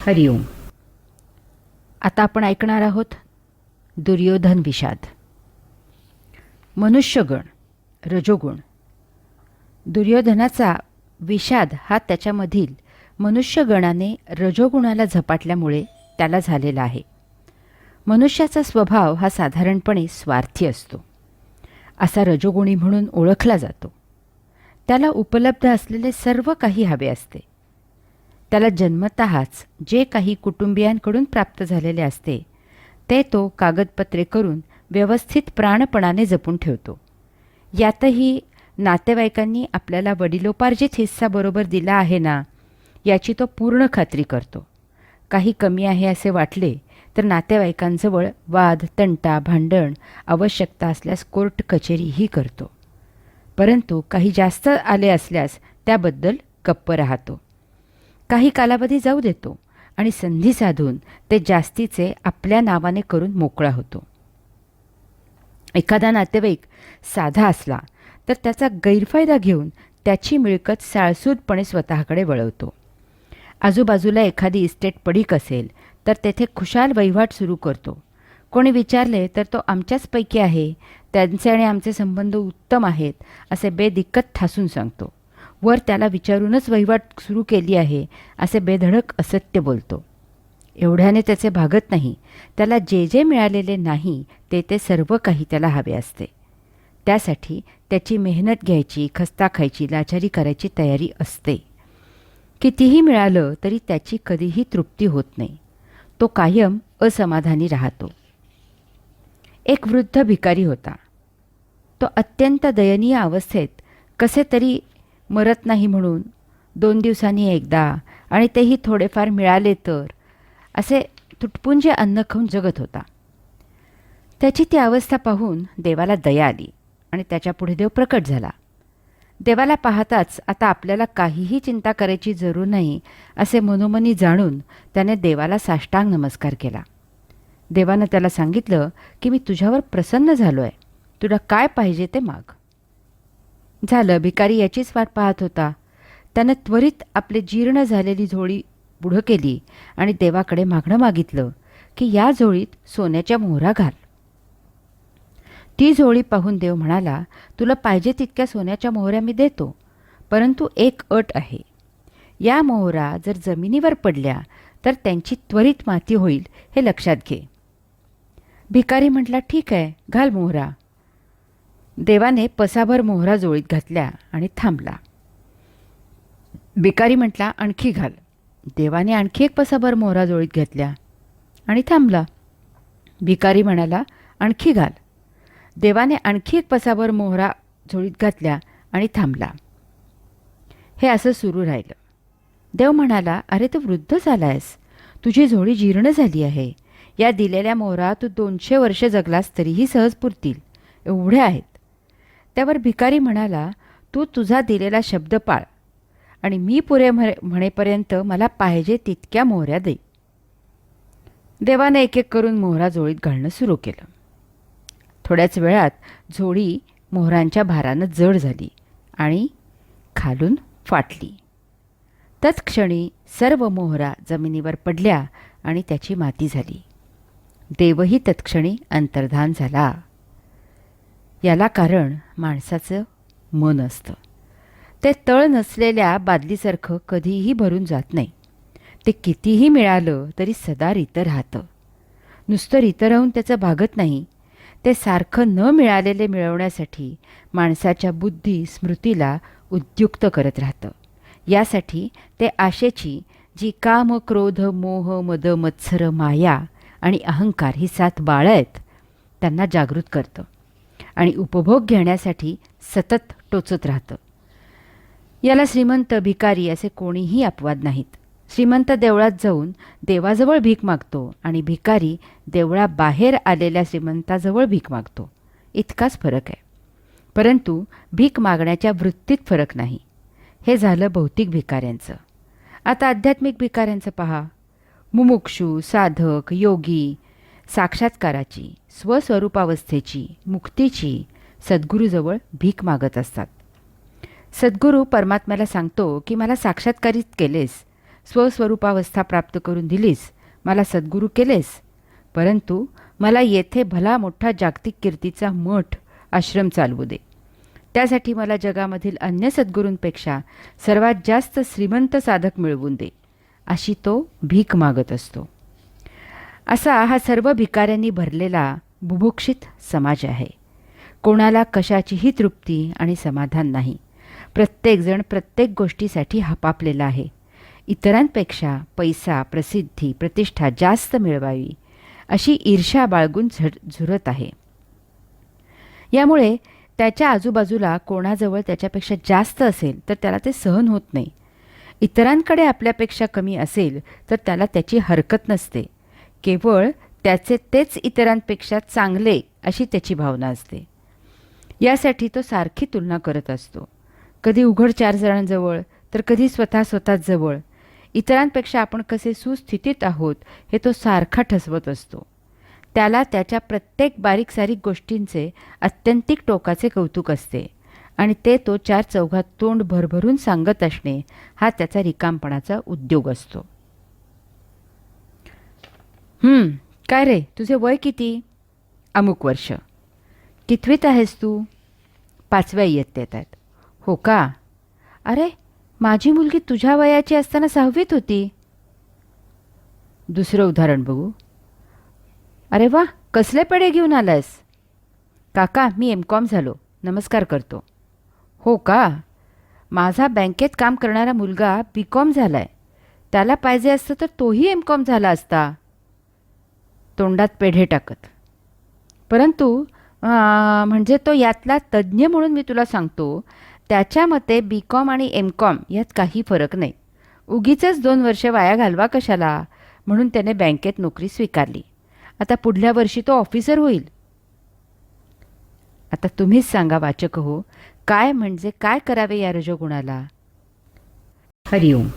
हरिओम. आता आपण ऐकणार आहोत दुर्योधन विषाद. मनुष्यगण रजोगुण. दुर्योधनाचा विषाद हा त्याच्यामधील मनुष्यगणाने रजोगुणाला झपाटल्यामुळे त्याला झालेला आहे. मनुष्याचा स्वभाव हा साधारणपणे स्वार्थी असतो. असा रजोगुणी म्हणून ओळखला जातो. त्याला उपलब्ध असलेले सर्व काही हवे असते. त्याला जन्मतःच जे काही कुटुंबियांकडून प्राप्त झालेले असते ते तो कागदपत्रे करून व्यवस्थित प्राणपणाने जपून ठेवतो. यातही नातेवाईकांनी आपल्याला वडिलोपार्जित हिस्सा बरोबर दिला आहे ना, याची तो पूर्ण खात्री करतो. काही कमी आहे असे वाटले तर नातेवाईकांजवळ वाद, तंटा, भांडण, आवश्यकता असल्यास कोर्ट कचेरीही करतो. परंतु काही जास्त आले असल्यास त्याबद्दल गप्प राहतो. काही कालावधी जाऊ देतो आणि संधी साधून ते जास्तीचे आपल्या नावाने करून मोकळा होतो. एखादा नातेवाईक साधा असला तर त्याचा गैरफायदा घेऊन त्याची मिळकत साळसूदपणे स्वतःकडे वळवतो. आजूबाजूला एखादी इस्टेट पडीक असेल तर तेथे खुशाल वहिवाट सुरू करतो. कोणी विचारले तर तो आमच्याचपैकी आहे, त्यांचे आणि आमचे संबंध उत्तम आहेत असे बेदिक्कत ठासून सांगतो. वर त्याला विचारूनच वहिवाट सुरू केली आहे असे बेधडक असत्य बोलतो. एवढ्याने त्याचे भागत नाही. त्याला जे जे मिळालेले नाही ते सर्व काही त्याला हवे असते. त्यासाठी त्याची मेहनत घ्यायची, खस्ता खायची, लाचारी करायची तयारी असते. कितीही मिळालं तरी त्याची कधीही तृप्ती होत नाही. तो कायम असमाधानी राहतो. एक वृद्ध भिकारी होता. तो अत्यंत दयनीय अवस्थेत कसे तरी मरत नाही म्हणून 2 दिवसांनी एकदा, आणि तेही थोडेफार मिळाले तर, असे तुटपुंजे अन्न खाऊन जगत होता. त्याची ती अवस्था पाहून देवाला दया आली आणि त्याच्यापुढे देव प्रकट झाला. देवाला पाहताच आता आपल्याला काहीही चिंता करायची जरूर नाही असे मनोमनी जाणून त्याने देवाला साष्टांग नमस्कार केला. देवानं त्याला सांगितलं की मी तुझ्यावर प्रसन्न झालो आहे, तुला काय पाहिजे ते माग. झालं, भिकारी याचीच वाट पाहत होता. त्यानं त्वरित आपली जीर्ण झालेली झोळी पुढं केली आणि देवाकडे मागणं मागितलं की या झोळीत सोन्याच्या मोहरा घाल. ती झोळी पाहून देव म्हणाला, तुला पाहिजे तितक्या सोन्याच्या मोहऱ्या मी देतो, परंतु एक अट आहे. या मोहरा जर जमिनीवर पडल्या तर त्यांची त्वरित माती होईल हे लक्षात घे. भिकारी म्हटला, ठीक आहे, घाल मोहरा. देवाने पसाभर मोहरा झोळीत घातल्या आणि थांबला. भिकारी म्हटला, आणखी घाल. देवाने आणखी एक पसाभर मोहरा झोळीत घातल्या आणि थांबला. भिकारी म्हणाला, आणखी घाल. देवाने आणखी एक पसाभर मोहरा झोळीत घातल्या आणि थांबला. हे असं सुरू राहिलं. देव म्हणाला, अरे तू वृद्ध झालायस, तुझी झोळी जीर्ण झाली आहे. या दिलेल्या मोहरा तू 200 वर्षे जगलास तरीही सहज पुरतील, एवढे आहेत. त्यावर भिकारी म्हणाला, तू तुझा दिलेला शब्द पाळ आणि मी पुरे म्हणेपर्यंत मला पाहिजे तितक्या मोहऱ्या दे. देवाने एक एक करून मोहरा झोळीत घालणं सुरू केलं. थोड्याच वेळात झोळी मोहरांच्या भारानं जड झाली आणि खालून फाटली. तत्क्षणी सर्व मोहरा जमिनीवर पडल्या आणि त्याची माती झाली. देवही तत्क्षणी अंतर्धान झाला. याला कारण माणसाचं मन असतं. ते तळ नसलेल्या बादलीसारखं कधीही भरून जात नाही. ते कितीही मिळालं तरी सदा रितं राहतं. नुसतं रितं राहून त्याचं भागत नाही. ते सारखं न मिळालेले मिळवण्यासाठी माणसाच्या बुद्धी स्मृतीला उद्युक्त करत राहतं. यासाठी ते आशेची जी काम, क्रोध, मोह, मद, मत्सर, माया आणि अहंकार ही 7 बाळं आहेत त्यांना जागृत करतं आणि उपभोग घेण्यासाठी सतत टोचत राहतं. याला श्रीमंत, भिकारी असे कोणीही अपवाद नाहीत. श्रीमंत देवळात जाऊन देवाजवळ भीक मागतो आणि भिकारी देवळाबाहेर आलेल्या श्रीमंताजवळ भीक मागतो, इतकाच फरक आहे. परंतु भीक मागण्याच्या वृत्तीत फरक नाही. हे झालं भौतिक भिकाऱ्यांचं. आता आध्यात्मिक भिकाऱ्यांचं पहा. मुमुक्षू, साधक, योगी साक्षात्काराची, स्वस्वरूपावस्थेची, मुक्तीची सद्गुरूजवळ भीक मागत असतात. सद्गुरू परमात्म्याला सांगतो की मला साक्षात्कारित केलेस, स्वस्वरूपावस्था प्राप्त करून दिलीस, मला सद्गुरू केलेस, परंतु मला येथे भला मोठा जागतिक कीर्तीचा मठ आश्रम चालवू दे. त्यासाठी मला जगामधील अन्य सद्गुरूंपेक्षा सर्वात जास्त श्रीमंत साधक मिळवून दे, अशी तो भीक मागत असतो. असा हा सर्व भिकाऱ्यांनी भरलेला बुभुक्षित समाज आहे. कोणाला कशाचीही तृप्ती आणि समाधान नाही. प्रत्येकजण प्रत्येक गोष्टीसाठी हपापलेला आहे. इतरांपेक्षा पैसा, प्रसिद्धी, प्रतिष्ठा जास्त मिळवावी अशी ईर्ष्या बाळगून झुरत आहे. यामुळे त्याच्या आजूबाजूला कोणाजवळ त्याच्यापेक्षा जास्त असेल तर त्याला ते सहन होत नाही. इतरांकडे आपल्यापेक्षा कमी असेल तर त्याला त्याची हरकत नसते. केवळ त्याचे तेच इतरांपेक्षा चांगले अशी त्याची भावना असते. यासाठी तो सारखी तुलना करत असतो. कधी उघड 4 जणांजवळ तर कधी स्वतःच जवळ. इतरांपेक्षा आपण कसे सुस्थितीत आहोत हे तो सारखा ठसवत असतो. त्याला त्याच्या प्रत्येक बारीक सारीक गोष्टींचे अत्यंतिक टोकाचे कौतुक असते आणि ते तो 4 चौघात तोंड भरभरून सांगत असणे हा त्याचा रिकामपणाचा उद्योग असतो. काय रे, तुझे वय किती? अमुक वर्ष. कितवीत आहेस तू? 5व्या इयत्तेत आहेत. हो का? अरे, माझी मुलगी तुझ्या वयाची असताना 6वीत होती. दुसरं उदाहरण बघू. अरे वा, कसले पडे घेऊन आलायस? काका, मी M.Com झालो, नमस्कार करतो. हो का? माझा बँकेत काम करणारा मुलगा B.Com झालाय. त्याला पाहिजे असतं तर तोही M.Com झाला असता. तोंडात पेढे टाकत. परंतु म्हणजे तो यातला तज्ज्ञ म्हणून मी तुला सांगतो, त्याच्या मते B.Com आणि M.Com यात काही फरक नाही. उगीचच 2 वर्ष वाया घालवा कशाला, म्हणून त्याने बँकेत नोकरी स्वीकारली. आता पुढल्या वर्षी तो ऑफिसर होईल. आता तुम्हीच सांगा वाचक हो, काय म्हणजे काय करावे या रजोगुणाला? हरिओम.